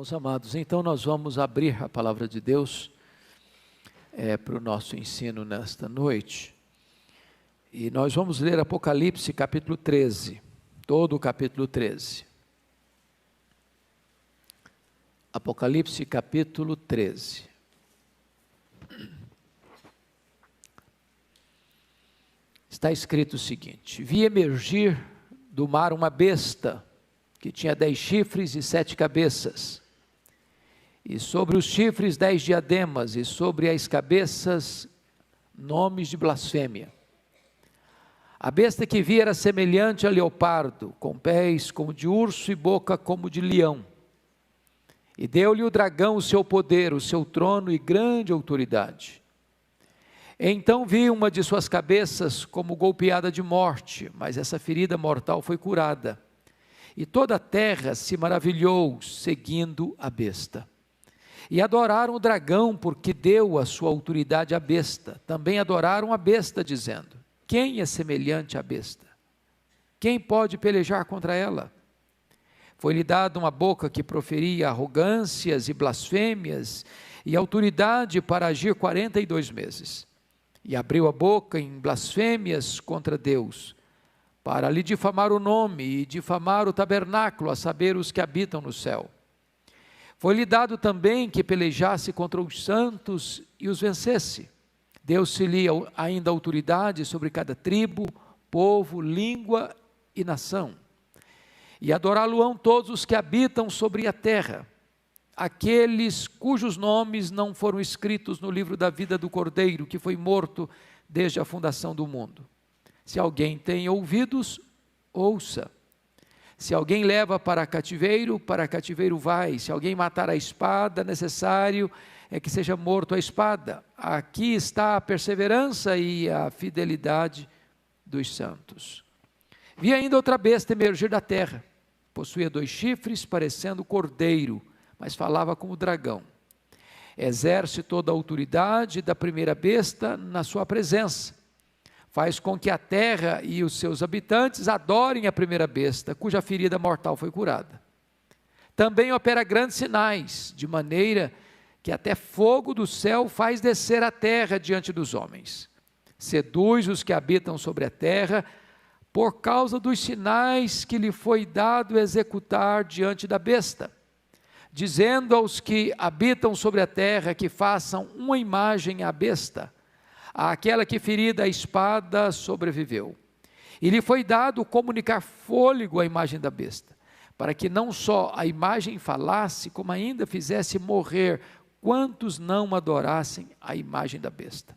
Irmãos amados, então nós vamos abrir a palavra de Deus para o nosso ensino nesta noite. E nós vamos ler Apocalipse capítulo 13, todo o capítulo 13. Apocalipse capítulo 13. Está escrito o seguinte: vi emergir do mar uma besta, que tinha 10 chifres e 7 cabeças, e sobre os chifres 10 diademas, e sobre as cabeças nomes de blasfêmia. A besta que vi era semelhante a leopardo, com pés como de urso e boca como de leão. E deu-lhe o dragão o seu poder, o seu trono e grande autoridade. Então vi uma de suas cabeças como golpeada de morte, mas essa ferida mortal foi curada. E toda a terra se maravilhou, seguindo a besta. E adoraram o dragão, porque deu a sua autoridade à besta. Também adoraram a besta, dizendo: quem é semelhante à besta? Quem pode pelejar contra ela? Foi-lhe dada uma boca que proferia arrogâncias e blasfêmias, e autoridade para agir 42 meses. E abriu a boca em blasfêmias contra Deus, para lhe difamar o nome e difamar o tabernáculo, a saber, os que habitam no céu. Foi-lhe dado também que pelejasse contra os santos e os vencesse. Deu-se-lhe ainda autoridade sobre cada tribo, povo, língua e nação. E adorá-lo-ão todos os que habitam sobre a terra, aqueles cujos nomes não foram escritos no livro da vida do Cordeiro, que foi morto desde a fundação do mundo. Se alguém tem ouvidos, ouça. Se alguém leva para cativeiro vai. Se alguém matar a espada, necessário é que seja morto a espada. Aqui está a perseverança e a fidelidade dos santos. Vi ainda outra besta emergir da terra. Possuía 2 chifres, parecendo cordeiro, mas falava como dragão. Exerce toda a autoridade da primeira besta na sua presença. Faz com que a terra e os seus habitantes adorem a primeira besta, cuja ferida mortal foi curada. Também opera grandes sinais, de maneira que até fogo do céu faz descer a terra diante dos homens. Seduz os que habitam sobre a terra, por causa dos sinais que lhe foi dado executar diante da besta, dizendo aos que habitam sobre a terra que façam uma imagem à besta, àquela que ferida a espada sobreviveu. E lhe foi dado comunicar fôlego à imagem da besta, para que não só a imagem falasse, como ainda fizesse morrer quantos não adorassem a imagem da besta.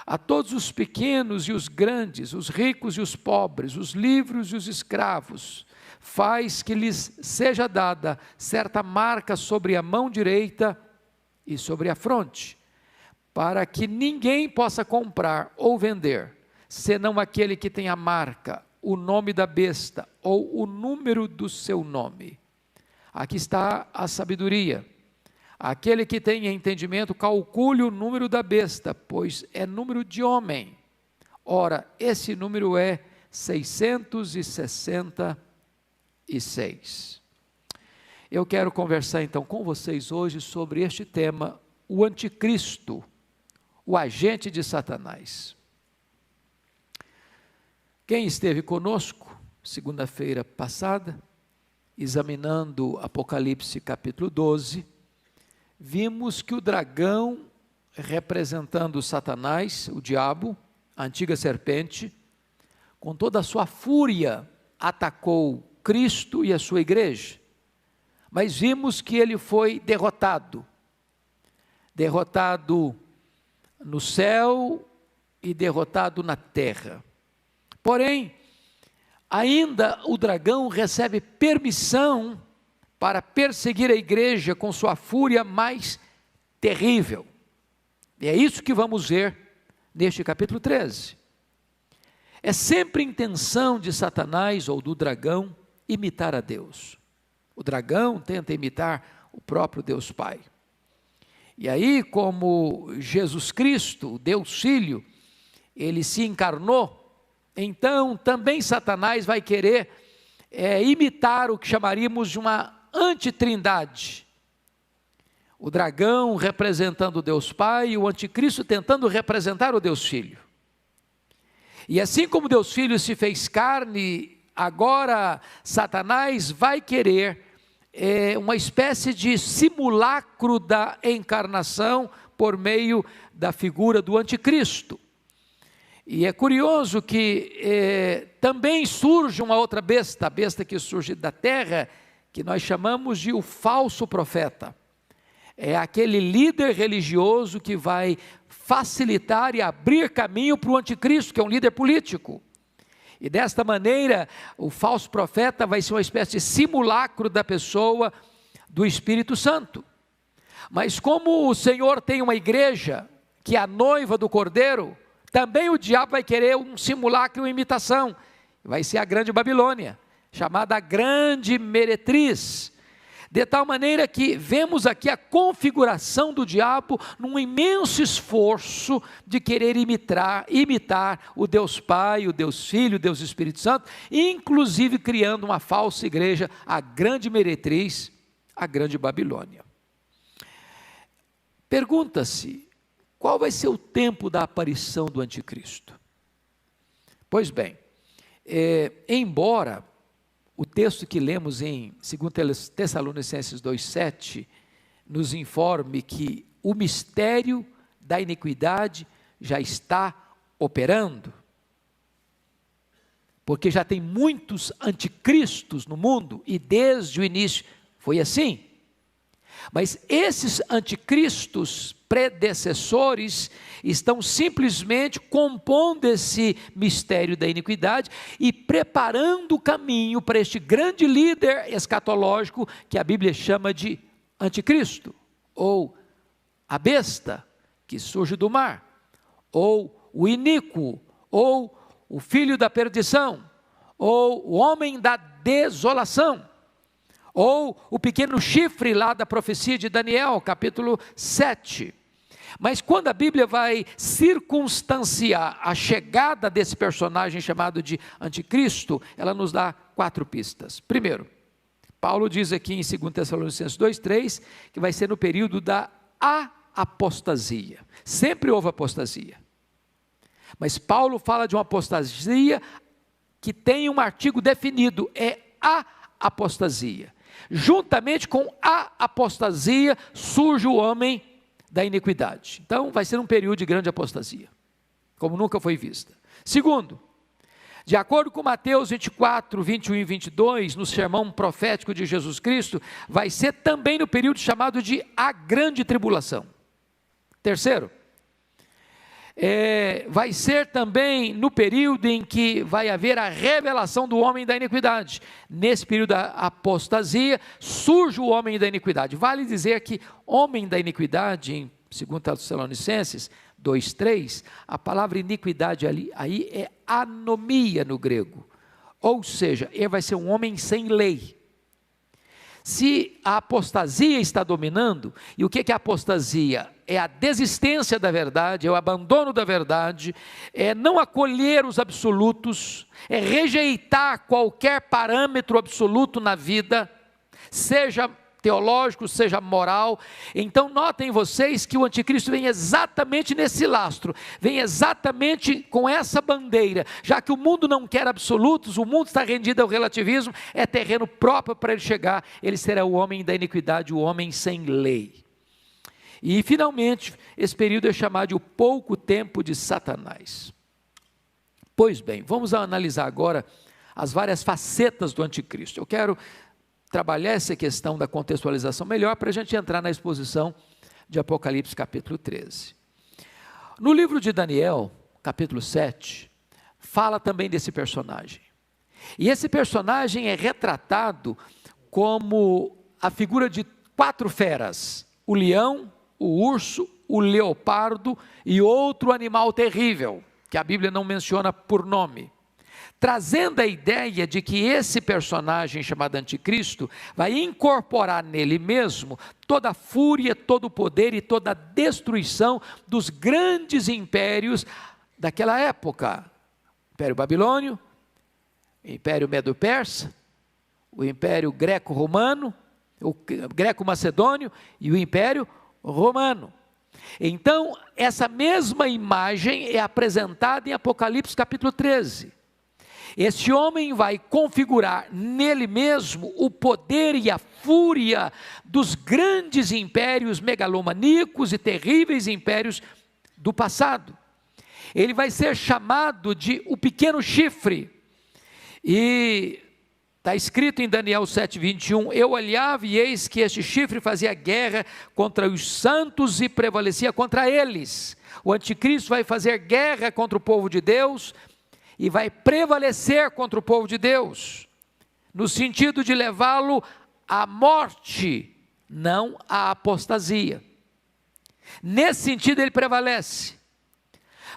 A todos os pequenos e os grandes, os ricos e os pobres, os livres e os escravos, faz que lhes seja dada certa marca sobre a mão direita e sobre a fronte, para que ninguém possa comprar ou vender, senão aquele que tem a marca, o nome da besta ou o número do seu nome. Aqui está a sabedoria. Aquele que tem entendimento, calcule o número da besta, pois é número de homem. Ora, esse número é 666. Eu quero conversar então com vocês hoje sobre este tema, o anticristo, o agente de Satanás. Quem esteve conosco, segunda-feira passada, examinando Apocalipse capítulo 12, vimos que o dragão, representando Satanás, o diabo, a antiga serpente, com toda a sua fúria, atacou Cristo e a sua igreja, mas vimos que ele foi derrotado no céu e derrotado na terra. Porém, ainda o dragão recebe permissão para perseguir a igreja com sua fúria mais terrível. E é isso que vamos ver neste capítulo 13. É sempre intenção de Satanás ou do dragão imitar a Deus. O dragão tenta imitar o próprio Deus Pai. E aí, como Jesus Cristo, Deus Filho, ele se encarnou, então também Satanás vai querer imitar o que chamaríamos de uma antitrindade, O dragão representando o Deus Pai e o anticristo tentando representar o Deus Filho. E assim como Deus Filho se fez carne, agora Satanás vai querer uma espécie de simulacro da encarnação por meio da figura do anticristo. E é curioso que também surge uma outra besta, a besta que surge da terra, que nós chamamos de o falso profeta. É aquele líder religioso que vai facilitar e abrir caminho para o anticristo, que é um líder político. E desta maneira, o falso profeta vai ser uma espécie de simulacro da pessoa do Espírito Santo. Mas como o Senhor tem uma igreja, que é a noiva do Cordeiro, também o diabo vai querer um simulacro, uma imitação. Vai ser a grande Babilônia, chamada a grande meretriz. De tal maneira que vemos aqui a configuração do diabo num imenso esforço de querer imitar o Deus Pai, o Deus Filho, o Deus Espírito Santo, inclusive criando uma falsa igreja, a grande meretriz, a grande Babilônia. Pergunta-se, qual vai ser o tempo da aparição do anticristo? Pois bem, embora o texto que lemos em 2 Tessalonicenses 2,7 nos informe que o mistério da iniquidade já está operando, porque já tem muitos anticristos no mundo, e desde o início foi assim. Mas esses anticristos predecessores estão simplesmente compondo esse mistério da iniquidade e preparando o caminho para este grande líder escatológico que a Bíblia chama de anticristo, ou a besta que surge do mar, ou o iníquo, ou o filho da perdição, ou o homem da desolação, ou o pequeno chifre lá da profecia de Daniel, capítulo 7. Mas quando a Bíblia vai circunstanciar a chegada desse personagem chamado de anticristo, ela nos dá 4 pistas. Primeiro, Paulo diz aqui em 2 Tessalonicenses 2,3, que vai ser no período da apostasia. Sempre houve apostasia. Mas Paulo fala de uma apostasia que tem um artigo definido, é a apostasia. Juntamente com a apostasia surge o homem da iniquidade. Então vai ser um período de grande apostasia, como nunca foi vista. Segundo, de acordo com Mateus 24, 21 e 22, no sermão profético de Jesus Cristo, vai ser também no período chamado de a grande tribulação. Terceiro, vai ser também no período em que vai haver a revelação do homem da iniquidade. Nesse período da apostasia, surge o homem da iniquidade. Vale dizer que homem da iniquidade, em 2 Tessalonicenses 2,3, a palavra iniquidade aí é anomia no grego. Ou seja, ele vai ser um homem sem lei. Se a apostasia está dominando, e o que é a apostasia? É a desistência da verdade, é o abandono da verdade, é não acolher os absolutos, é rejeitar qualquer parâmetro absoluto na vida, seja teológico, seja moral. Então notem vocês que o anticristo vem exatamente nesse lastro, vem exatamente com essa bandeira, já que o mundo não quer absolutos, o mundo está rendido ao relativismo, é terreno próprio para ele chegar, ele será o homem da iniquidade, o homem sem lei. E finalmente, esse período é chamado de o pouco tempo de Satanás. Pois bem, vamos analisar agora as várias facetas do anticristo. Eu quero trabalhar essa questão da contextualização melhor para a gente entrar na exposição de Apocalipse capítulo 13. No livro de Daniel, capítulo 7, fala também desse personagem. E esse personagem é retratado como a figura de 4 feras: o leão, o urso, o leopardo e outro animal terrível, que a Bíblia não menciona por nome, trazendo a ideia de que esse personagem chamado anticristo vai incorporar nele mesmo toda a fúria, todo o poder e toda a destruição dos grandes impérios daquela época: Império Babilônio, Império Medo-Persa, o Império Greco-Romano o greco-macedônio e o Império Romano. Então, essa mesma imagem é apresentada em Apocalipse capítulo 13. Este homem vai configurar nele mesmo o poder e a fúria dos grandes impérios megalomaníacos e terríveis impérios do passado. Ele vai ser chamado de o pequeno chifre, e está escrito em Daniel 7:21, eu olhava e eis que este chifre fazia guerra contra os santos e prevalecia contra eles. O anticristo vai fazer guerra contra o povo de Deus e vai prevalecer contra o povo de Deus, no sentido de levá-lo à morte, não à apostasia. Nesse sentido ele prevalece.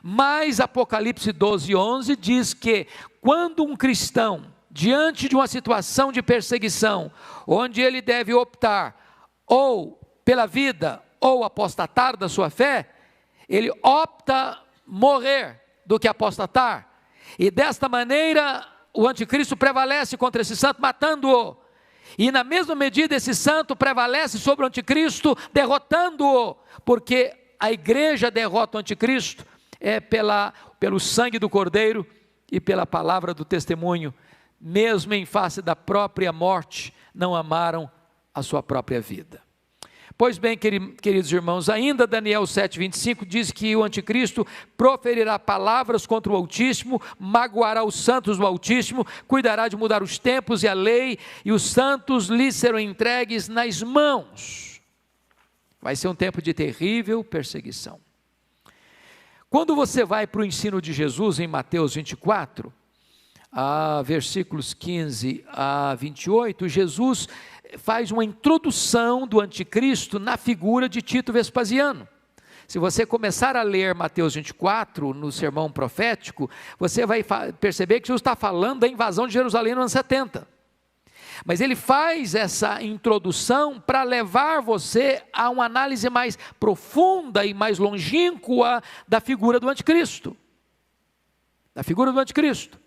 Mas Apocalipse 12:11 diz que quando um cristão, diante de uma situação de perseguição, onde ele deve optar ou pela vida ou apostatar da sua fé, ele opta morrer do que apostatar, e desta maneira o anticristo prevalece contra esse santo, matando-o, e na mesma medida esse santo prevalece sobre o anticristo, derrotando-o, porque a igreja derrota o anticristo pelo sangue do Cordeiro e pela palavra do testemunho. Mesmo em face da própria morte, não amaram a sua própria vida. Pois bem, queridos irmãos, ainda Daniel 7:25 diz que o anticristo proferirá palavras contra o Altíssimo, magoará os santos do Altíssimo, cuidará de mudar os tempos e a lei, e os santos lhe serão entregues nas mãos. Vai ser um tempo de terrível perseguição. Quando você vai para o ensino de Jesus em Mateus 24, versículos 15 a 28, Jesus faz uma introdução do anticristo na figura de Tito Vespasiano. Se você começar a ler Mateus 24, no sermão profético, você vai perceber que Jesus está falando da invasão de Jerusalém no ano 70. Mas ele faz essa introdução para levar você a uma análise mais profunda e mais longínqua da figura do anticristo. Da figura do anticristo.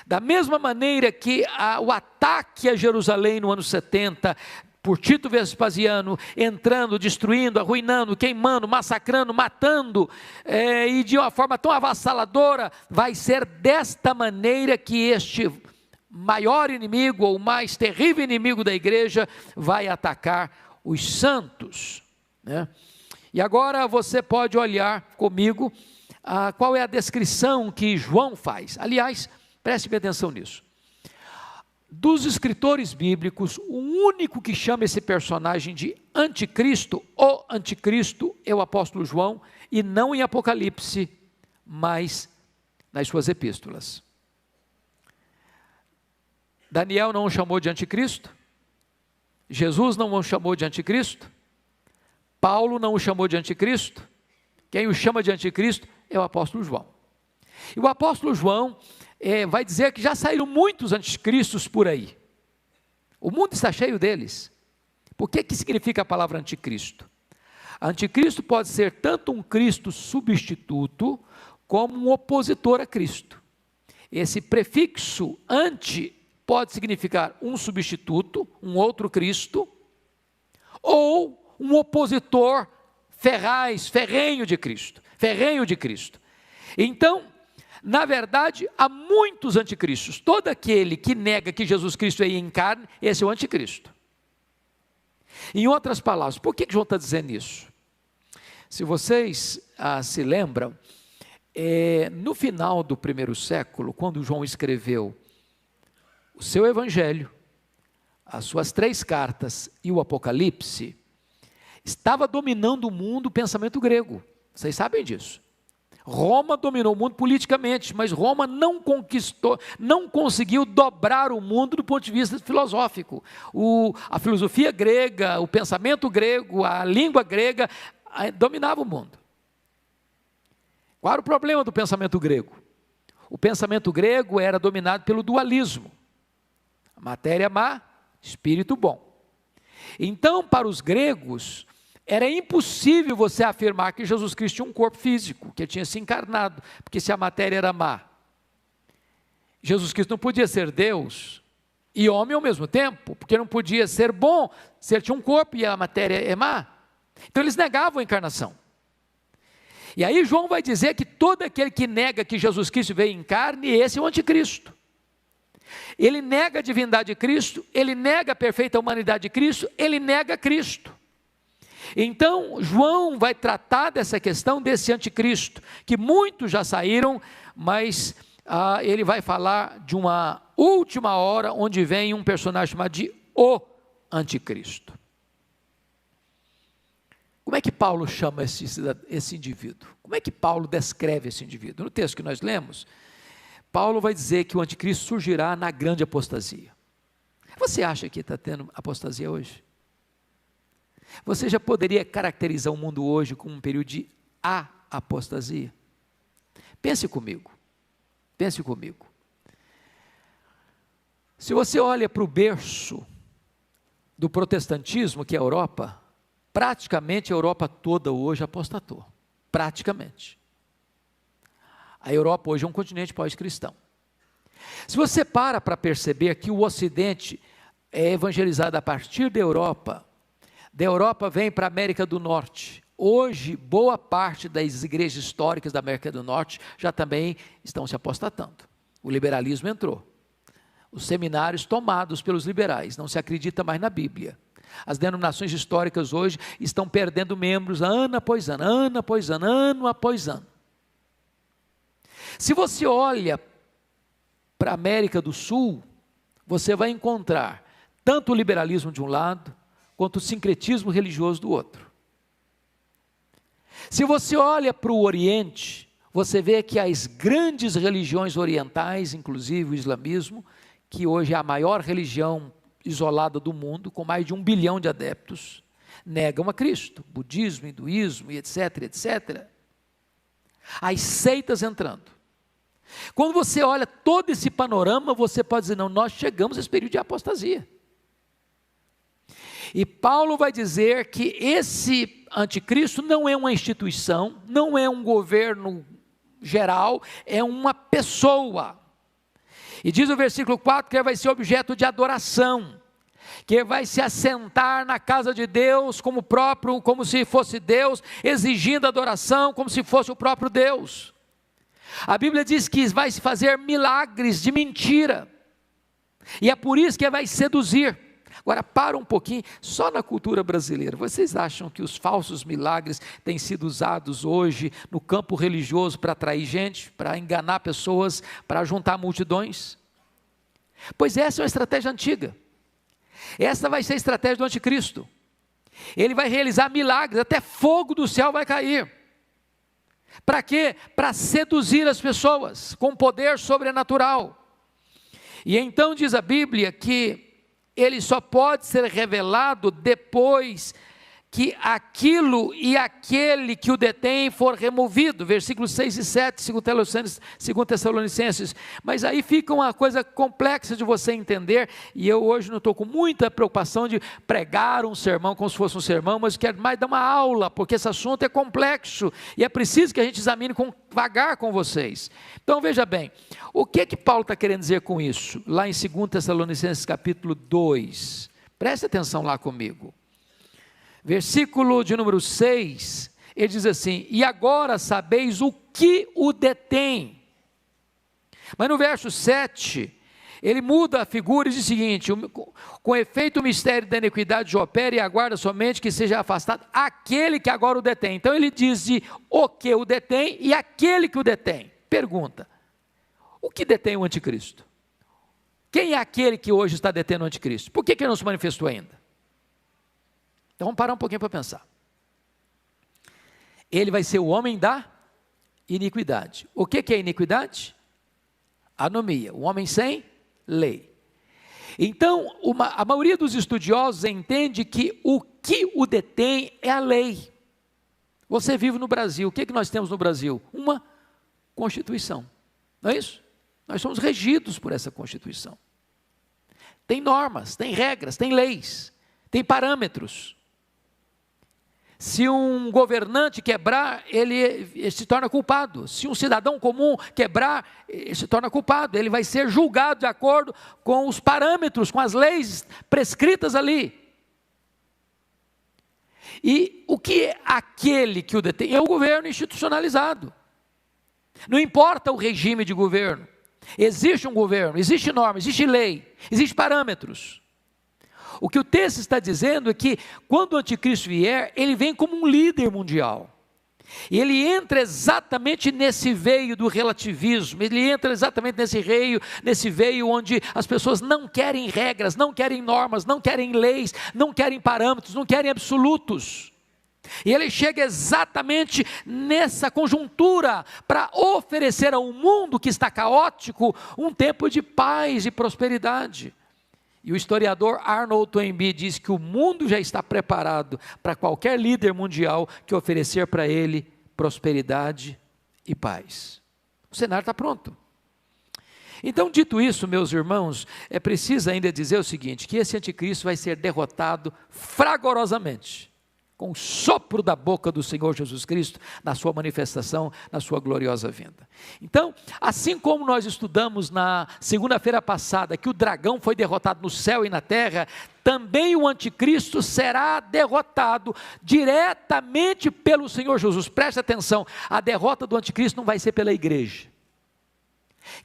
Da mesma maneira que o ataque a Jerusalém no ano 70, por Tito Vespasiano, entrando, destruindo, arruinando, queimando, massacrando, matando, e de uma forma tão avassaladora, vai ser desta maneira que este maior inimigo, ou mais terrível inimigo da igreja, vai atacar os santos, né? E agora você pode olhar comigo qual é a descrição que João faz. Aliás, preste bem atenção nisso. Dos escritores bíblicos, o único que chama esse personagem de anticristo, o anticristo, é o apóstolo João, e não em Apocalipse, mas nas suas epístolas. Daniel não o chamou de anticristo, Jesus não o chamou de anticristo, Paulo não o chamou de anticristo, quem o chama de anticristo é o apóstolo João. E o apóstolo João vai dizer que já saíram muitos anticristos por aí. O mundo está cheio deles. Por que significa a palavra anticristo? Anticristo pode ser tanto um Cristo substituto, como um opositor a Cristo. Esse prefixo anti pode significar um substituto, um outro Cristo, ou um opositor ferrenho de Cristo. Então, na verdade, há muitos anticristos. Todo aquele que nega que Jesus Cristo é em carne, esse é o anticristo. Em outras palavras, por que João está dizendo isso? Se vocês se lembram, no final do primeiro século, quando João escreveu o seu evangelho, as suas 3 cartas e o Apocalipse, estava dominando o mundo o pensamento grego. Vocês sabem disso. Roma dominou o mundo politicamente, mas Roma não conseguiu dobrar o mundo do ponto de vista filosófico. A filosofia grega, o pensamento grego, a língua grega dominava o mundo. Qual era o problema do pensamento grego? O pensamento grego era dominado pelo dualismo. Matéria má, espírito bom. Então, para os gregos, era impossível você afirmar que Jesus Cristo tinha um corpo físico, que ele tinha se encarnado, porque se a matéria era má, Jesus Cristo não podia ser Deus, e homem ao mesmo tempo, porque não podia ser bom se ele tinha um corpo e a matéria é má. Então eles negavam a encarnação. E aí João vai dizer que todo aquele que nega que Jesus Cristo veio em carne, esse é o anticristo. Ele nega a divindade de Cristo, ele nega a perfeita humanidade de Cristo, ele nega Cristo. Então João vai tratar dessa questão desse anticristo, que muitos já saíram, mas ele vai falar de uma última hora, onde vem um personagem chamado de o anticristo. Como é que Paulo chama esse indivíduo? Como é que Paulo descreve esse indivíduo? No texto que nós lemos, Paulo vai dizer que o anticristo surgirá na grande apostasia. Você acha que está tendo apostasia hoje? Você já poderia caracterizar o mundo hoje como um período de apostasia? Pense comigo. Pense comigo. Se você olha para o berço do protestantismo, que é a Europa, praticamente a Europa toda hoje apostatou. Praticamente. A Europa hoje é um continente pós-cristão. Se você para perceber que o Ocidente é evangelizado a partir da Europa vem para a América do Norte. Hoje, boa parte das igrejas históricas da América do Norte já também estão se apostatando. O liberalismo entrou. Os seminários tomados pelos liberais, não se acredita mais na Bíblia. As denominações históricas hoje estão perdendo membros ano após ano, ano após ano, ano após ano. Se você olha para a América do Sul, você vai encontrar tanto o liberalismo de um lado, quanto o sincretismo religioso do outro. Se você olha para o Oriente, você vê que as grandes religiões orientais, inclusive o islamismo, que hoje é a maior religião isolada do mundo, com mais de 1 bilhão de adeptos, negam a Cristo, budismo, hinduísmo, e etc, etc. As seitas entrando. Quando você olha todo esse panorama, você pode dizer, não, nós chegamos a esse período de apostasia. E Paulo vai dizer que esse anticristo não é uma instituição, não é um governo geral, é uma pessoa. E diz o versículo 4 que ele vai ser objeto de adoração, que ele vai se assentar na casa de Deus como se fosse Deus, exigindo adoração como se fosse o próprio Deus. A Bíblia diz que vai se fazer milagres de mentira, e é por isso que ele vai seduzir. Agora, para um pouquinho, só na cultura brasileira, vocês acham que os falsos milagres têm sido usados hoje no campo religioso para atrair gente, para enganar pessoas, para juntar multidões? Pois essa é uma estratégia antiga. Essa vai ser a estratégia do anticristo. Ele vai realizar milagres, até fogo do céu vai cair. Para quê? Para seduzir as pessoas com poder sobrenatural. E então diz a Bíblia que ele só pode ser revelado depois que aquilo e aquele que o detém for removido, versículos 6 e 7, 2 Tessalonicenses, mas aí fica uma coisa complexa de você entender, e eu hoje não estou com muita preocupação de pregar um sermão como se fosse um sermão, mas quero mais dar uma aula, porque esse assunto é complexo, e é preciso que a gente examine devagar com vocês. Então veja bem, o que Paulo está querendo dizer com isso? Lá em 2 Tessalonicenses capítulo 2, preste atenção lá comigo. Versículo de número 6, ele diz assim, e agora sabeis o que o detém. Mas no verso 7, ele muda a figura e diz o seguinte, com efeito o mistério da iniquidade opera e aguarda somente que seja afastado aquele que agora o detém. Então ele diz de o que o detém e aquele que o detém. Pergunta, o que detém o anticristo? Quem é aquele que hoje está detendo o anticristo? Por que ele não se manifestou ainda? Então vamos parar um pouquinho para pensar. Ele vai ser o homem da iniquidade. O que é iniquidade? Anomia, o homem sem lei. Então, a maioria dos estudiosos entende que o que o detém é a lei. Você vive no Brasil, o que nós temos no Brasil? Uma Constituição, não é isso? Nós somos regidos por essa Constituição. Tem normas, tem regras, tem leis, tem parâmetros. Se um governante quebrar, ele se torna culpado. Se um cidadão comum quebrar, ele se torna culpado. Ele vai ser julgado de acordo com os parâmetros, com as leis prescritas ali. E o que é aquele que o detém? É o governo institucionalizado. Não importa o regime de governo. Existe um governo, existe norma, existe lei, existe parâmetros. O que o texto está dizendo é que quando o anticristo vier, ele vem como um líder mundial. E ele entra exatamente nesse veio do relativismo, ele entra exatamente nesse veio onde as pessoas não querem regras, não querem normas, não querem leis, não querem parâmetros, não querem absolutos. E ele chega exatamente nessa conjuntura para oferecer ao mundo que está caótico um tempo de paz e prosperidade. E o historiador Arnold Toynbee diz que o mundo já está preparado para qualquer líder mundial que oferecer para ele prosperidade e paz. O cenário está pronto. Então, dito isso, meus irmãos, é preciso ainda dizer o seguinte, que esse anticristo vai ser derrotado fragorosamente, com o sopro da boca do Senhor Jesus Cristo, na sua manifestação, na sua gloriosa vinda. Então, assim como nós estudamos na segunda-feira passada, que o dragão foi derrotado no céu e na terra, também o anticristo será derrotado diretamente pelo Senhor Jesus. Preste atenção, a derrota do anticristo não vai ser pela igreja.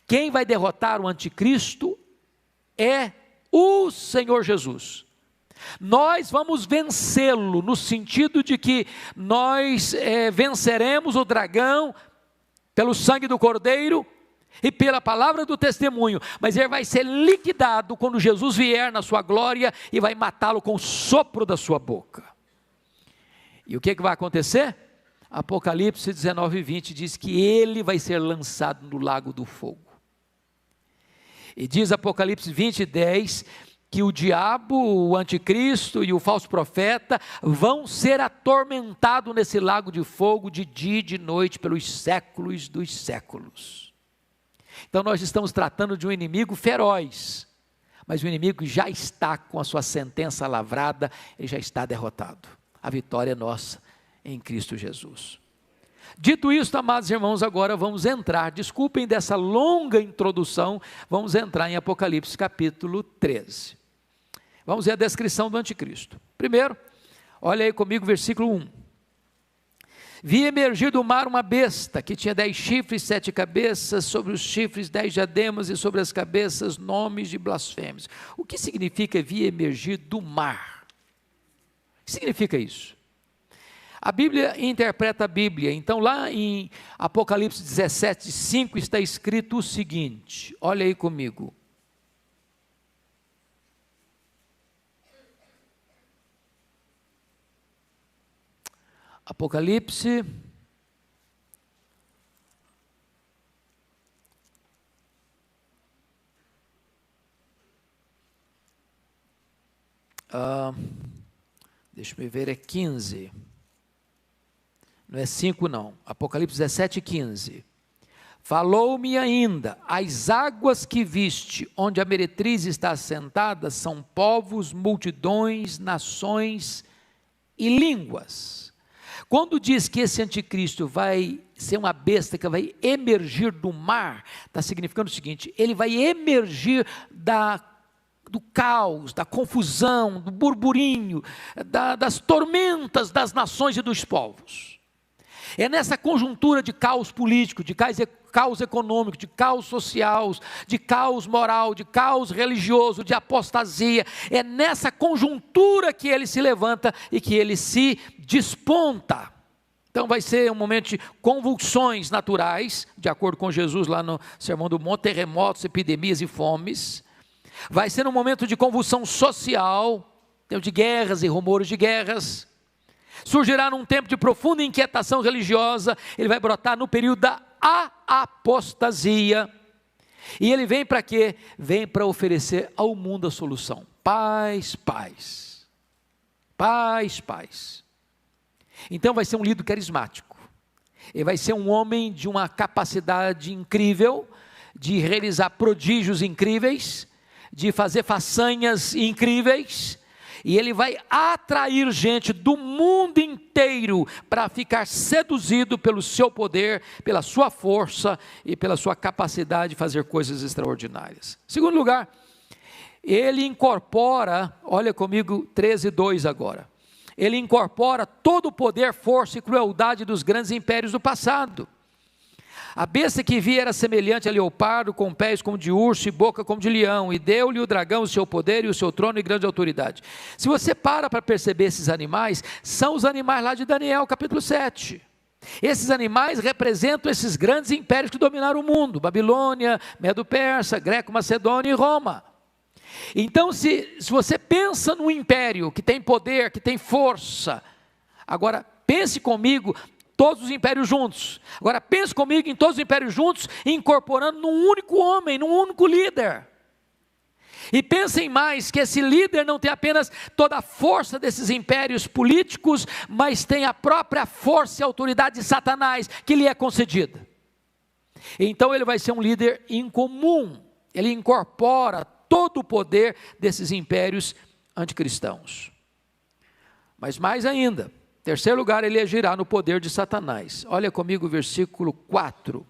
Quem vai derrotar o anticristo é o Senhor Jesus. Nós vamos vencê-lo no sentido de que nós venceremos o dragão pelo sangue do Cordeiro e pela palavra do testemunho, mas ele vai ser liquidado quando Jesus vier na sua glória e vai matá-lo com o sopro da sua boca. E o que vai acontecer? Apocalipse 19:20 diz que ele vai ser lançado no lago do fogo. E diz Apocalipse 20:10 que o diabo, o anticristo e o falso profeta vão ser atormentados nesse lago de fogo de dia e de noite pelos séculos dos séculos. Então nós estamos tratando de um inimigo feroz, mas o inimigo já está com a sua sentença lavrada, ele já está derrotado. A vitória é nossa em Cristo Jesus. Dito isso, amados irmãos, agora vamos entrar, desculpem dessa longa introdução, vamos entrar em Apocalipse capítulo 13. Vamos ver a descrição do anticristo. Primeiro, olha aí comigo versículo 1. Vi emergir do mar uma besta, que tinha 10 chifres, 7 cabeças, sobre os chifres 10 diademas, e sobre as cabeças nomes de blasfêmios. O que significa vi emergir do mar? O que significa isso? A Bíblia interpreta a Bíblia, então lá em Apocalipse 17:5 está escrito o seguinte, olha aí comigo. Apocalipse, deixa eu ver, é 15, não é 5 não, Apocalipse 17:15, falou-me ainda, as águas que viste, onde a meretriz está assentada, são povos, multidões, nações e línguas. Quando diz que esse anticristo vai ser uma besta que vai emergir do mar, está significando o seguinte, ele vai emergir do caos, da confusão, do burburinho, das tormentas das nações e dos povos. É nessa conjuntura de caos político, de caos econômico, de caos social, de caos moral, de caos religioso, de apostasia, é nessa conjuntura que ele se levanta e que ele se desponta. Então vai ser um momento de convulsões naturais, de acordo com Jesus lá no Sermão do Monte, terremotos, epidemias e fomes. Vai ser um momento de convulsão social, tempo de guerras e rumores de guerras. Surgirá num tempo de profunda inquietação religiosa, ele vai brotar no período da apostasia. E ele vem para quê? Vem para oferecer ao mundo a solução. Paz, paz. Paz, paz. Então vai ser um líder carismático. Ele vai ser um homem de uma capacidade incrível, de realizar prodígios incríveis, de fazer façanhas incríveis. E ele vai atrair gente do mundo inteiro para ficar seduzido pelo seu poder, pela sua força e pela sua capacidade de fazer coisas extraordinárias. Segundo lugar, ele incorpora, olha comigo 13:2 agora. Ele incorpora todo o poder, força e crueldade dos grandes impérios do passado. A besta que via era semelhante a leopardo, com pés como de urso e boca como de leão, e deu-lhe o dragão o seu poder e o seu trono e grande autoridade. Se você para perceber esses animais, são os animais lá de Daniel, capítulo 7. Esses animais representam esses grandes impérios que dominaram o mundo: Babilônia, Medo-Persa, Greco-Macedônia e Roma. Então, se você pensa num império que tem poder, que tem força, agora pense comigo, todos os impérios juntos. Agora pense comigo em todos os impérios juntos, incorporando num único homem, num único líder. E pensem mais, que esse líder não tem apenas toda a força desses impérios políticos, mas tem a própria força e autoridade de Satanás, que lhe é concedida. Então ele vai ser um líder incomum, ele incorpora todo o poder desses impérios anticristãos. Mas mais ainda, em terceiro lugar, ele agirá no poder de Satanás. Olha comigo o versículo 4.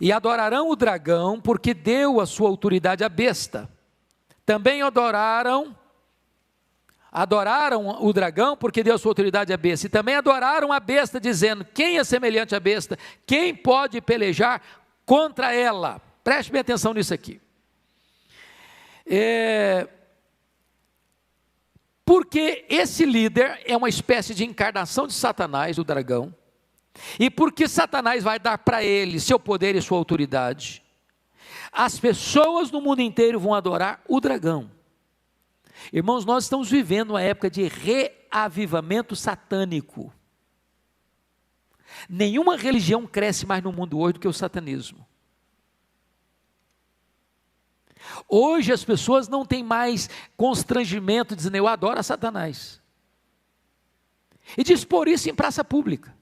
E adorarão o dragão, porque deu a sua autoridade à besta. Também adoraram o dragão, porque deu a sua autoridade à besta. E também adoraram a besta, dizendo: quem é semelhante à besta? Quem pode pelejar contra ela? Preste bem atenção nisso aqui. Porque esse líder é uma espécie de encarnação de Satanás, o dragão, e porque Satanás vai dar para ele seu poder e sua autoridade, as pessoas no mundo inteiro vão adorar o dragão. Irmãos, nós estamos vivendo uma época de reavivamento satânico. Nenhuma religião cresce mais no mundo hoje do que o satanismo. Hoje as pessoas não têm mais constrangimento dizendo: eu adoro a Satanás, e dispor isso em praça pública.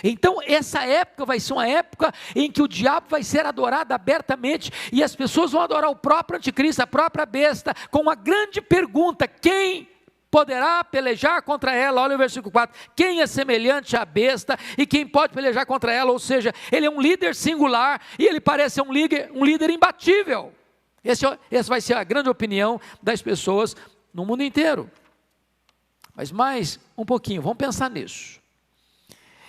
Então essa época vai ser uma época em que o diabo vai ser adorado abertamente, e as pessoas vão adorar o próprio anticristo, a própria besta, com uma grande pergunta: quem poderá pelejar contra ela? Olha o versículo 4, quem é semelhante à besta e quem pode pelejar contra ela? Ou seja, ele é um líder singular e ele parece ser um líder imbatível. Essa vai ser a grande opinião das pessoas no mundo inteiro. Mas mais um pouquinho, vamos pensar nisso.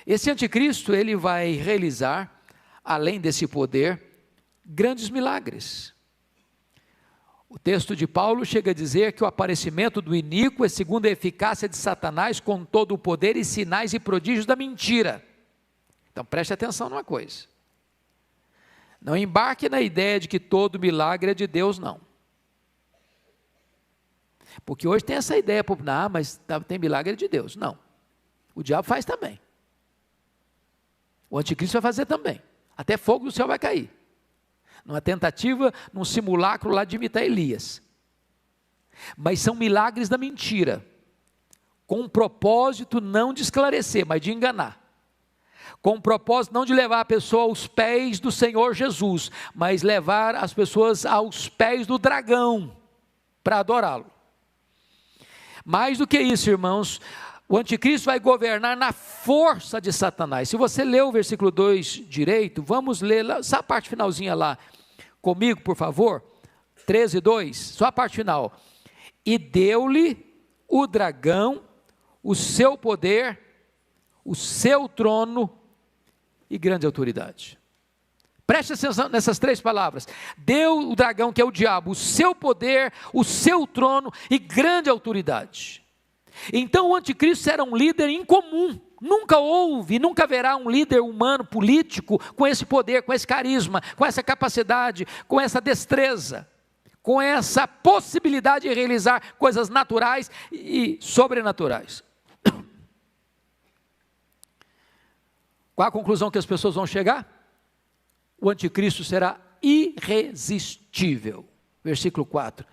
Esse anticristo, ele vai realizar, além desse poder, grandes milagres. O texto de Paulo chega a dizer que o aparecimento do iníquo é segundo a eficácia de Satanás, com todo o poder e sinais e prodígios da mentira. Então preste atenção numa coisa: não embarque na ideia de que todo milagre é de Deus, não. Porque hoje tem essa ideia popular: mas tem milagre de Deus. Não, o diabo faz também, o anticristo vai fazer também, até fogo do céu vai cair, numa tentativa, num simulacro lá de imitar Elias. Mas são milagres da mentira, com um propósito não de esclarecer, mas de enganar, com um propósito não de levar a pessoa aos pés do Senhor Jesus, mas levar as pessoas aos pés do dragão, para adorá-lo. Mais do que isso, irmãos, o anticristo vai governar na força de Satanás. Se você ler o versículo 2 direito, vamos ler lá, só a parte finalzinha lá, comigo, por favor, 13:2, só a parte final. E deu-lhe o dragão o seu poder, o seu trono e grande autoridade. Preste atenção nessas três palavras: deu o dragão, que é o diabo, o seu poder, o seu trono e grande autoridade. Então o anticristo será um líder incomum. Nunca houve, nunca haverá um líder humano, político, com esse poder, com esse carisma, com essa capacidade, com essa destreza, com essa possibilidade de realizar coisas naturais e sobrenaturais. Qual a conclusão que as pessoas vão chegar? O anticristo será irresistível. Versículo 4,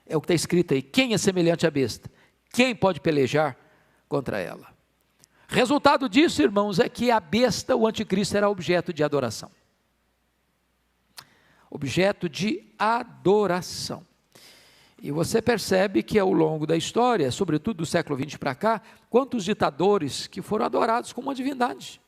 é o que está escrito aí: quem é semelhante à besta? Quem pode pelejar contra ela? Resultado disso, irmãos, é que a besta, o anticristo, será objeto de adoração. objeto de adoração. E você percebe que ao longo da história, sobretudo do século XX para cá, quantos ditadores que foram adorados como uma divindade.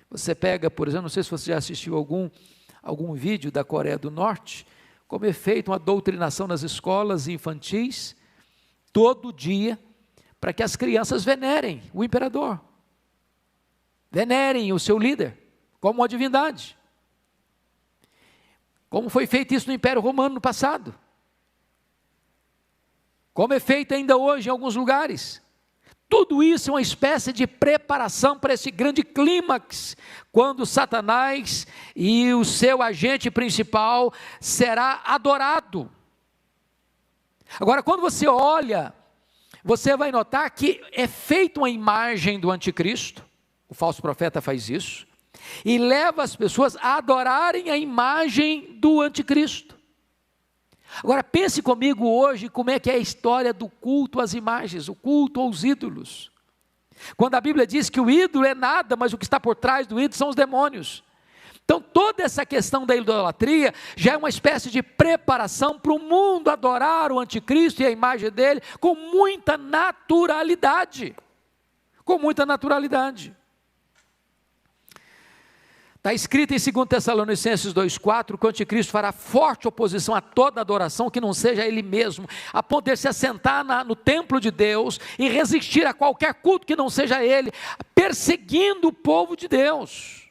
Você pega, por exemplo, não sei se você já assistiu algum vídeo da Coreia do Norte, como é feita uma doutrinação nas escolas infantis, todo dia, para que as crianças venerem o imperador, venerem o seu líder, como uma divindade. Como foi feito isso no Império Romano no passado. Como é feito ainda hoje em alguns lugares. Tudo isso é uma espécie de preparação para esse grande clímax, quando Satanás e o seu agente principal será adorado. Agora, quando você olha, você vai notar que é feita uma imagem do anticristo, o falso profeta faz isso, e leva as pessoas a adorarem a imagem do anticristo. Agora pense comigo hoje como é que é a história do culto às imagens, o culto aos ídolos. Quando a Bíblia diz que o ídolo é nada, mas o que está por trás do ídolo são os demônios. Então toda essa questão da idolatria já é uma espécie de preparação para o mundo adorar o anticristo e a imagem dele com muita naturalidade. Com muita naturalidade. Está escrito em 2 Tessalonicenses 2,4 que o anticristo fará forte oposição a toda adoração que não seja ele mesmo, a ponto de se assentar no templo de Deus e resistir a qualquer culto que não seja ele, perseguindo o povo de Deus.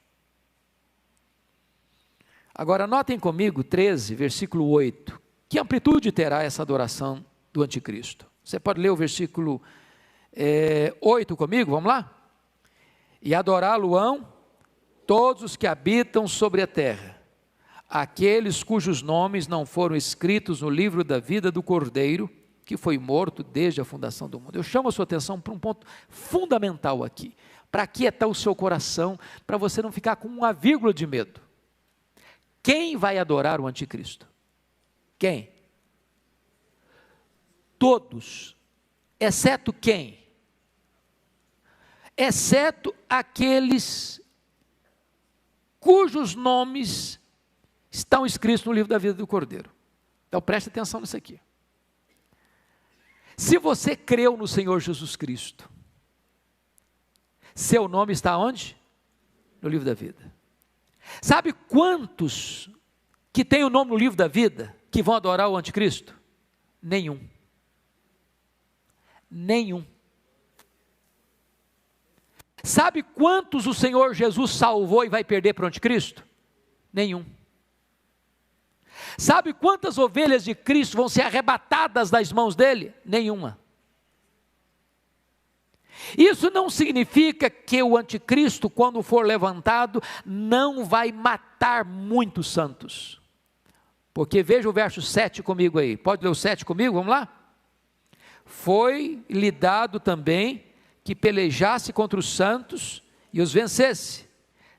Agora notem comigo 13, versículo 8, que amplitude terá essa adoração do anticristo? Você pode ler o versículo 8 comigo, vamos lá? E adorá-lo-ão todos os que habitam sobre a terra, aqueles cujos nomes não foram escritos no livro da vida do Cordeiro, que foi morto desde a fundação do mundo. Eu chamo a sua atenção para um ponto fundamental aqui, para aquietar o seu coração, para você não ficar com uma vírgula de medo. Quem vai adorar o anticristo? Quem? Todos, exceto quem? Exceto aqueles cujos nomes estão escritos no livro da vida do Cordeiro. Então preste atenção nisso aqui. Se você creu no Senhor Jesus Cristo, seu nome está onde? No livro da vida. Sabe quantos que têm o nome no livro da vida que vão adorar o anticristo? Nenhum. Nenhum. Sabe quantos o Senhor Jesus salvou e vai perder para o anticristo? Nenhum. Sabe quantas ovelhas de Cristo vão ser arrebatadas das mãos dele? Nenhuma. Isso não significa que o anticristo, quando for levantado, não vai matar muitos santos. Porque veja o verso 7 comigo aí. Pode ler o 7 comigo? Vamos lá? Foi-lhe dado também que pelejasse contra os santos e os vencesse.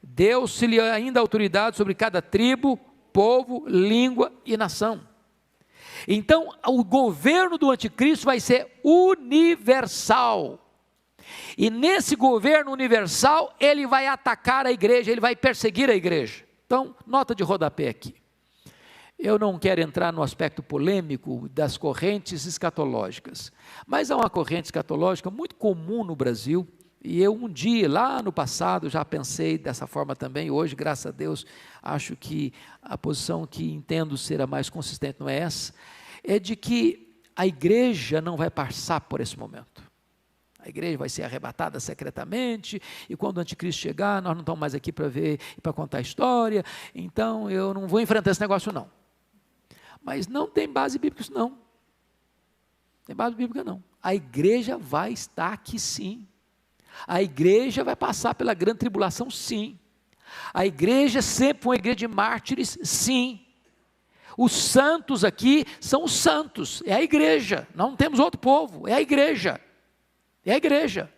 Deu-se-lhe ainda autoridade sobre cada tribo, povo, língua e nação. Então, o governo do anticristo vai ser universal. E nesse governo universal, ele vai atacar a igreja, ele vai perseguir a igreja. Então, nota de rodapé aqui. Eu não quero entrar no aspecto polêmico das correntes escatológicas, mas há uma corrente escatológica muito comum no Brasil, e eu um dia, lá no passado, já pensei dessa forma também. Hoje, graças a Deus, acho que a posição que entendo ser a mais consistente não é essa, é de que a igreja não vai passar por esse momento. A igreja vai ser arrebatada secretamente, e quando o anticristo chegar, nós não estamos mais aqui para ver e para contar a história, então eu não vou enfrentar esse negócio não. Mas não tem base bíblica isso não. Tem base bíblica não. A igreja vai estar aqui sim. A igreja vai passar pela grande tribulação sim. A igreja sempre foi uma igreja de mártires sim. Os santos aqui são os santos, é a igreja. Não temos outro povo, é a igreja. É a igreja.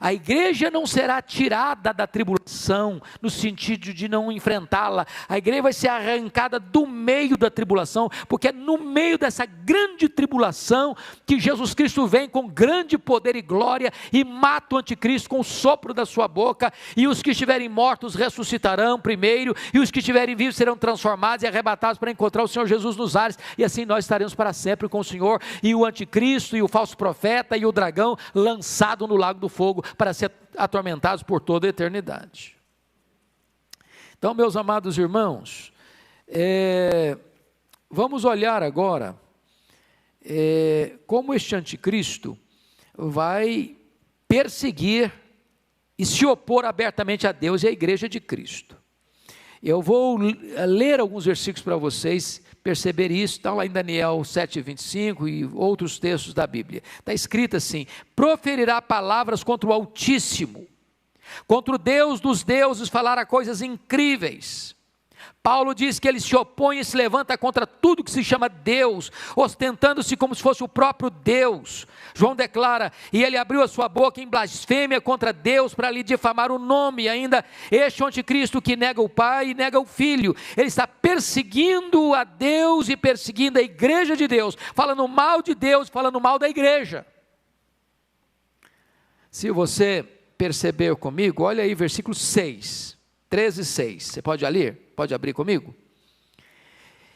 A igreja não será tirada da tribulação, no sentido de não enfrentá-la. A igreja vai ser arrancada do meio da tribulação, porque é no meio dessa grande tribulação que Jesus Cristo vem com grande poder e glória e mata o anticristo com o sopro da sua boca, e os que estiverem mortos ressuscitarão primeiro, e os que estiverem vivos serão transformados e arrebatados para encontrar o Senhor Jesus nos ares, e assim nós estaremos para sempre com o Senhor, e o anticristo, e o falso profeta, e o dragão lançado no lago do fogo, para ser atormentados por toda a eternidade. Então, meus amados irmãos, vamos olhar agora como este anticristo vai perseguir e se opor abertamente a Deus e à igreja de Cristo. Eu vou ler alguns versículos para vocês perceber isso. Está lá em Daniel 7:25 e outros textos da Bíblia. Está escrito assim: proferirá palavras contra o Altíssimo, contra o Deus dos deuses falará coisas incríveis. Paulo diz que ele se opõe e se levanta contra tudo que se chama Deus, ostentando-se como se fosse o próprio Deus. João declara: e ele abriu a sua boca em blasfêmia contra Deus para lhe difamar o nome. E ainda, este anticristo que nega o Pai e nega o Filho, ele está perseguindo a Deus e perseguindo a igreja de Deus, falando mal de Deus, falando mal da igreja. Se você percebeu comigo, olha aí versículo 6, 13:6, você pode ler? Pode abrir comigo?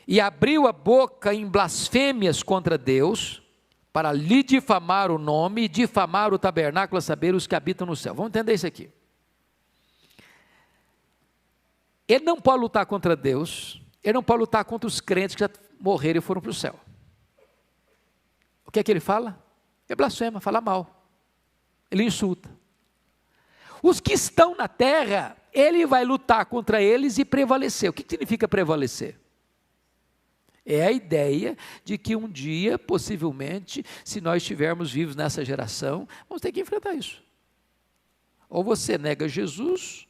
E abriu a boca em blasfêmias contra Deus, para lhe difamar o nome e difamar o tabernáculo, a saber, os que habitam no céu. Vamos entender isso aqui. Ele não pode lutar contra Deus, ele não pode lutar contra os crentes que já morreram e foram para o céu. O que é que ele fala? Ele blasfema, fala mal, ele insulta. Os que estão na terra, ele vai lutar contra eles e prevalecer. O que significa prevalecer? É a ideia de que um dia, possivelmente, se nós estivermos vivos nessa geração, vamos ter que enfrentar isso. Ou você nega Jesus,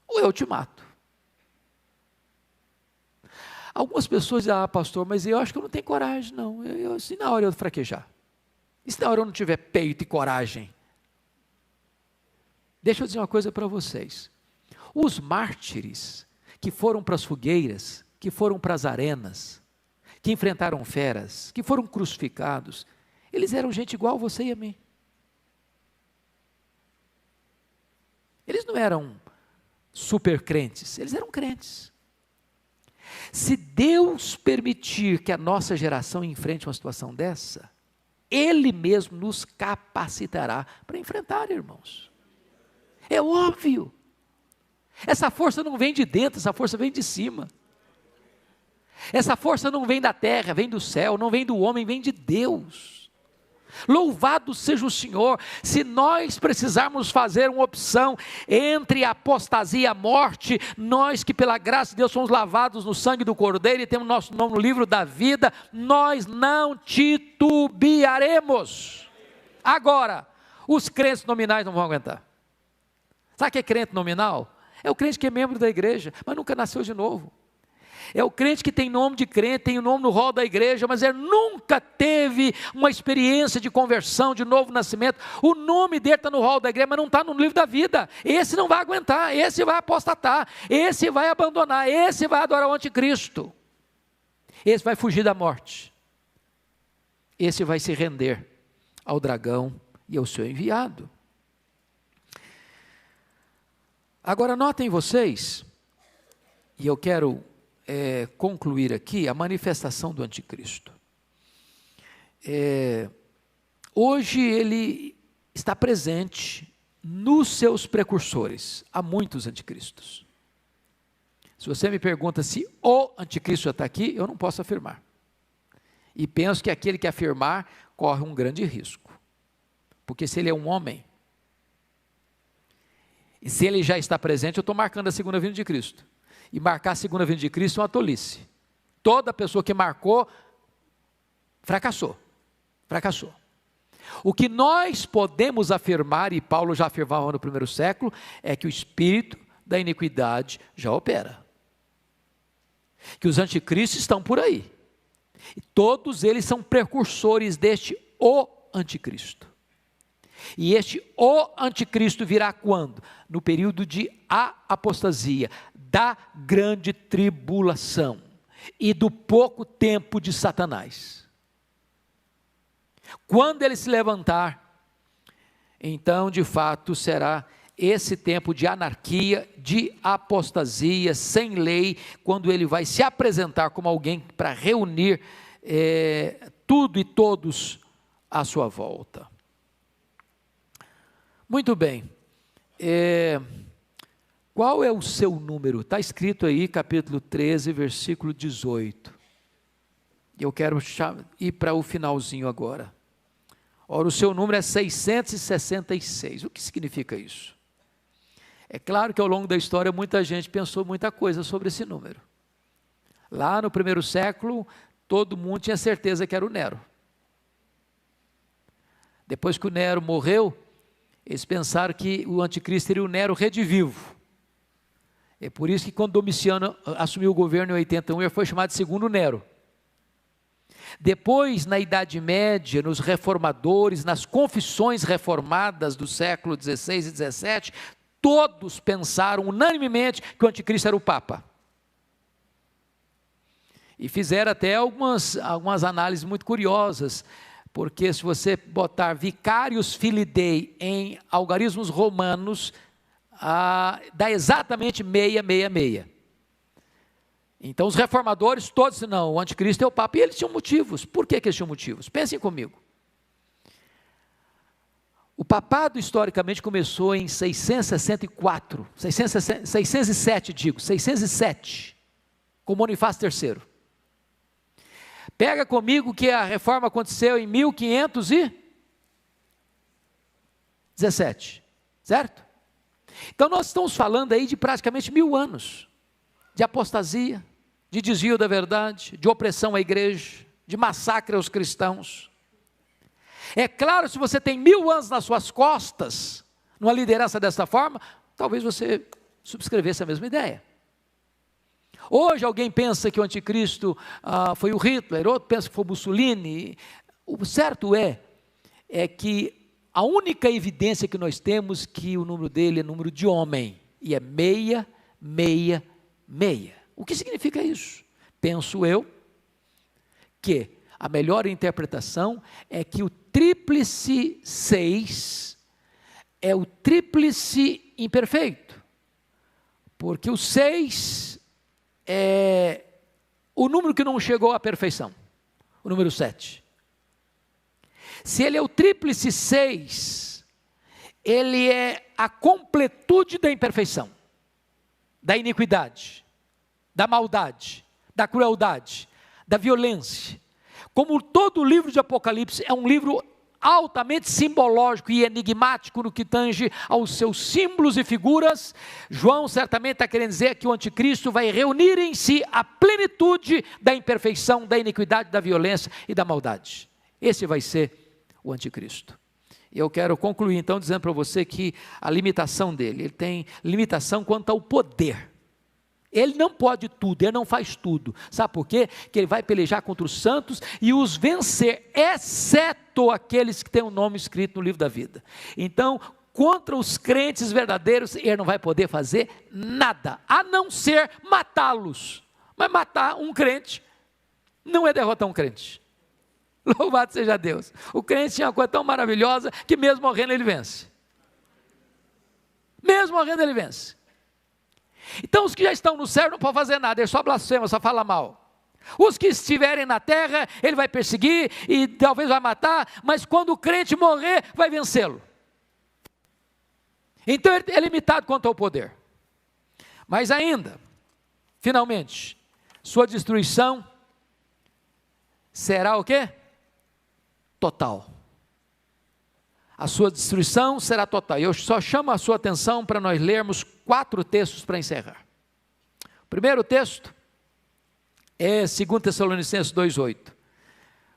ou eu te mato. Algumas pessoas dizem: pastor, mas eu acho que eu não tenho coragem, não. Se na hora eu fraquejar, e se na hora eu não tiver peito e coragem? Deixa eu dizer uma coisa para vocês. Os mártires que foram para as fogueiras, que foram para as arenas, que enfrentaram feras, que foram crucificados, eles eram gente igual a você e a mim. Eles não eram super crentes, eles eram crentes. Se Deus permitir que a nossa geração enfrente uma situação dessa, Ele mesmo nos capacitará para enfrentar, irmãos. É óbvio. Essa força não vem de dentro, essa força vem de cima. Essa força não vem da terra, vem do céu, não vem do homem, vem de Deus. Louvado seja o Senhor. Se nós precisarmos fazer uma opção entre a apostasia e a morte, nós que pela graça de Deus somos lavados no sangue do Cordeiro e temos nosso nome no livro da vida, nós não titubearemos. Agora, os crentes nominais não vão aguentar. Sabe o que é crente nominal? É o crente que é membro da igreja, mas nunca nasceu de novo. É o crente que tem nome de crente, tem o nome no rol da igreja, mas ele nunca teve uma experiência de conversão, de novo nascimento. O nome dele está no rol da igreja, mas não está no livro da vida. Esse não vai aguentar, esse vai apostatar, esse vai abandonar, esse vai adorar o anticristo. Esse vai fugir da morte. Esse vai se render ao dragão e ao seu enviado. Agora notem vocês, e eu quero concluir aqui, a manifestação do anticristo. Hoje ele está presente nos seus precursores. Há muitos anticristos. Se você me pergunta se o anticristo já está aqui, eu não posso afirmar. E penso que aquele que afirmar corre um grande risco. Porque se ele é um homem, e se ele já está presente, eu estou marcando a segunda vinda de Cristo. E marcar a segunda vinda de Cristo é uma tolice. Toda pessoa que marcou, fracassou. O que nós podemos afirmar, e Paulo já afirmava no primeiro século, é que o espírito da iniquidade já opera. Que os anticristos estão por aí. E todos eles são precursores deste o anticristo. E o anticristo virá quando? No período de apostasia, da grande tribulação e do pouco tempo de Satanás. Quando ele se levantar, então de fato será esse tempo de anarquia, de apostasia, sem lei, quando ele vai se apresentar como alguém para reunir tudo e todos à sua volta. Muito bem, qual é o seu número? Está escrito aí, capítulo 13, versículo 18. Eu quero ir para o finalzinho agora. Ora, o seu número é 666. O que significa isso? É claro que ao longo da história muita gente pensou muita coisa sobre esse número. Lá no primeiro século, todo mundo tinha certeza que era o Nero. Depois que o Nero morreu, eles pensaram que o anticristo seria o Nero redivivo. É por isso que quando Domiciano assumiu o governo em 81, ele foi chamado de segundo Nero. Depois, na Idade Média, nos reformadores, nas confissões reformadas do século XVI e XVII, todos pensaram unanimemente que o anticristo era o Papa. E fizeram até algumas análises muito curiosas, porque se você botar Vicarius Filii Dei em algarismos romanos, dá exatamente 666. Então os reformadores todos disseram, não, o anticristo é o Papa, e eles tinham motivos. Por que eles tinham motivos? Pensem comigo. O papado historicamente começou em 607, com Bonifácio III. Pega comigo que a reforma aconteceu em 1517, certo? Então nós estamos falando aí de praticamente 1000 anos, de apostasia, de desvio da verdade, de opressão à igreja, de massacre aos cristãos. É claro, se você tem 1000 anos nas suas costas, numa liderança dessa forma, talvez você subscrevesse a mesma ideia. Hoje alguém pensa que o anticristo foi o Hitler, outro pensa que foi o Mussolini. O certo é que a única evidência que nós temos que o número dele é número de homem, e é 666. O que significa isso? Penso eu que a melhor interpretação é que o tríplice 6 é o tríplice imperfeito, porque o 6 é o número que não chegou à perfeição, o número 7. Se ele é o tríplice 6, ele é a completude da imperfeição, da iniquidade, da maldade, da crueldade, da violência. Como todo o livro de Apocalipse é um livro altamente simbológico e enigmático no que tange aos seus símbolos e figuras, João certamente está querendo dizer que o anticristo vai reunir em si a plenitude da imperfeição, da iniquidade, da violência e da maldade. Esse vai ser o anticristo. E eu quero concluir então dizendo para você que a limitação dele, ele tem limitação quanto ao poder. Ele não pode tudo, ele não faz tudo. Sabe por quê? Que ele vai pelejar contra os santos e os vencer, exceto aqueles que têm o nome escrito no livro da vida. Então, contra os crentes verdadeiros, ele não vai poder fazer nada, a não ser matá-los. Mas matar um crente não é derrotar um crente. Louvado seja Deus. O crente tinha uma coisa tão maravilhosa que mesmo morrendo ele vence. Mesmo morrendo ele vence. Então os que já estão no céu não podem fazer nada, ele só blasfema, só fala mal. Os que estiverem na terra, ele vai perseguir e talvez vai matar, mas quando o crente morrer, vai vencê-lo. Então ele é limitado quanto ao poder. Mas ainda, finalmente, sua destruição será o quê? Total. A sua destruição será total. Eu só chamo a sua atenção para nós lermos 4 textos para encerrar. O primeiro texto é 2 Tessalonicenses 2,8.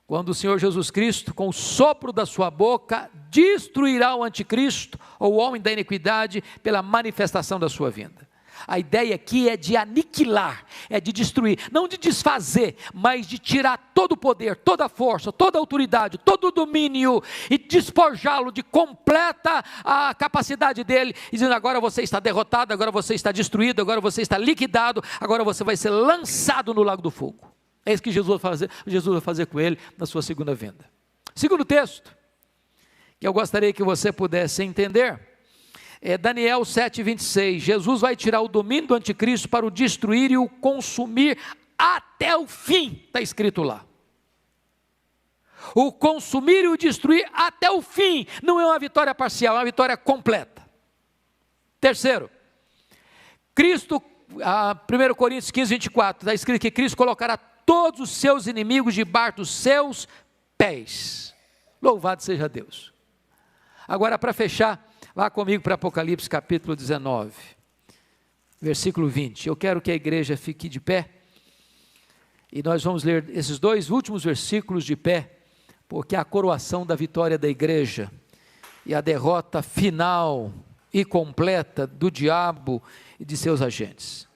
Quando o Senhor Jesus Cristo, com o sopro da sua boca, destruirá o anticristo, ou o homem da iniquidade, pela manifestação da sua vinda. A ideia aqui é de aniquilar, é de destruir, não de desfazer, mas de tirar todo o poder, toda a força, toda a autoridade, todo o domínio e despojá-lo de completa a capacidade dele, dizendo: agora você está derrotado, agora você está destruído, agora você está liquidado, agora você vai ser lançado no lago do fogo. É isso que Jesus vai fazer com ele na sua segunda vinda. Segundo texto, que eu gostaria que você pudesse entender, é Daniel 7,26, Jesus vai tirar o domínio do anticristo para o destruir e o consumir até o fim, está escrito lá. O consumir e o destruir até o fim, não é uma vitória parcial, é uma vitória completa. Terceiro, Cristo, 1 Coríntios 15:24, está escrito que Cristo colocará todos os seus inimigos debaixo dos seus pés. Louvado seja Deus. Agora, para fechar, vá comigo para Apocalipse capítulo 19, versículo 20. Eu quero que a igreja fique de pé, e nós vamos ler esses dois últimos versículos de pé, porque é a coroação da vitória da igreja, e a derrota final e completa do diabo e de seus agentes.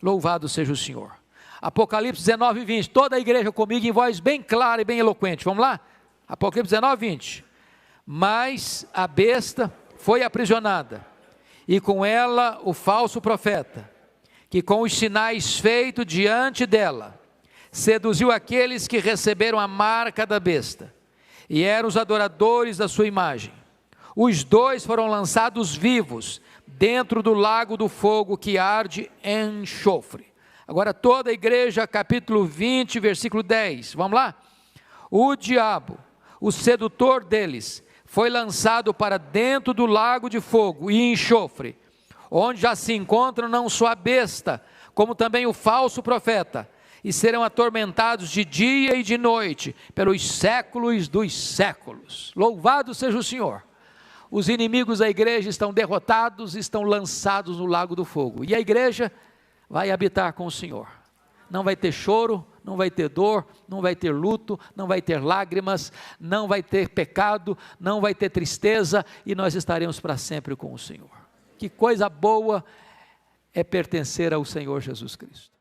Louvado seja o Senhor. Apocalipse 19, 20, toda a igreja comigo em voz bem clara e bem eloquente, vamos lá? Apocalipse 19, 20. Mas a besta foi aprisionada, e com ela o falso profeta, que com os sinais feitos diante dela, seduziu aqueles que receberam a marca da besta, e eram os adoradores da sua imagem. Os dois foram lançados vivos, dentro do lago do fogo que arde em enxofre. Agora toda a igreja, capítulo 20, versículo 10, vamos lá? O diabo, o sedutor deles, foi lançado para dentro do lago de fogo e enxofre, onde já se encontram não só a besta, como também o falso profeta, e serão atormentados de dia e de noite, pelos séculos dos séculos. Louvado seja o Senhor. Os inimigos da igreja estão derrotados, estão lançados no lago do fogo, e a igreja vai habitar com o Senhor. Não vai ter choro, não vai ter dor, não vai ter luto, não vai ter lágrimas, não vai ter pecado, não vai ter tristeza, e nós estaremos para sempre com o Senhor. Que coisa boa é pertencer ao Senhor Jesus Cristo.